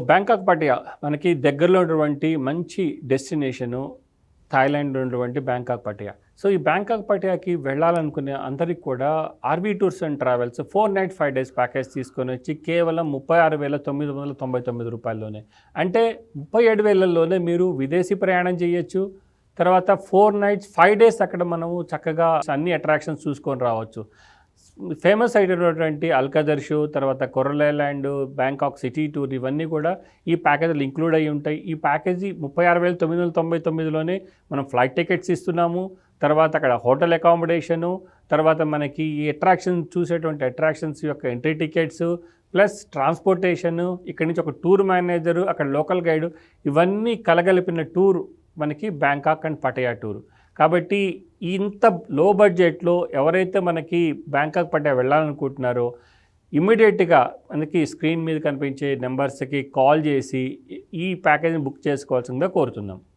Bangkok Patiya మనకి దగ్గరలో ఉన్నటువంటి మంచి డెస్టినేషను థాయిలాండ్‌లో ఉన్నటువంటి బ్యాంకాక్ పటియా. సో, ఈ బ్యాంకాక్ పటియాకి వెళ్ళాలనుకునే అందరికి కూడా RV tours and travels 4 night 5 days package తీసుకొనొచ్చి కేవలం రూ. 36,999 అంటే 37,000లోనే మీరు విదేశీ ప్రయాణం చేయొచ్చు. తర్వాత 4 నైట్స్ 5 డేస్ అక్కడ మనము చక్కగా అన్ని అట్రాక్షన్స్ చూసుకొని రావచ్చు. ఫేమస్ అయినటువంటి అల్కదర్ షో, తర్వాత కొరలైలాండ్, బ్యాంకాక్ సిటీ టూర్ ఇవన్నీ కూడా ఈ ప్యాకేజీలో ఇంక్లూడ్ అయ్యి ఉంటాయి. ఈ ప్యాకేజీ 36,999లోనే మనం ఫ్లైట్ టికెట్స్ ఇస్తున్నాము. తర్వాత అక్కడ హోటల్ అకామిడేషను, తర్వాత మనకి ఈ అట్రాక్షన్ చూసేటువంటి అట్రాక్షన్స్ యొక్క ఎంట్రీ టికెట్స్, ప్లస్ ట్రాన్స్పోర్టేషను, ఇక్కడి నుంచి ఒక టూర్ మేనేజరు, అక్కడ లోకల్ గైడు, ఇవన్నీ కలగలిపిన టూర్ మనకి బ్యాంకాక్ అండ్ పటియా టూర్. కాబట్టి ఇంత లో బడ్జెట్లో ఎవరైతే మనకి బ్యాంకాక్ పటియా వెళ్ళాలనుకుంటున్నారో ఇమ్మీడియట్గా మనకి స్క్రీన్ మీద కనిపించే నెంబర్స్కి కాల్ చేసి ఈ ప్యాకేజీని బుక్ చేసుకోవాల్సిందిగా కోరుతున్నాం.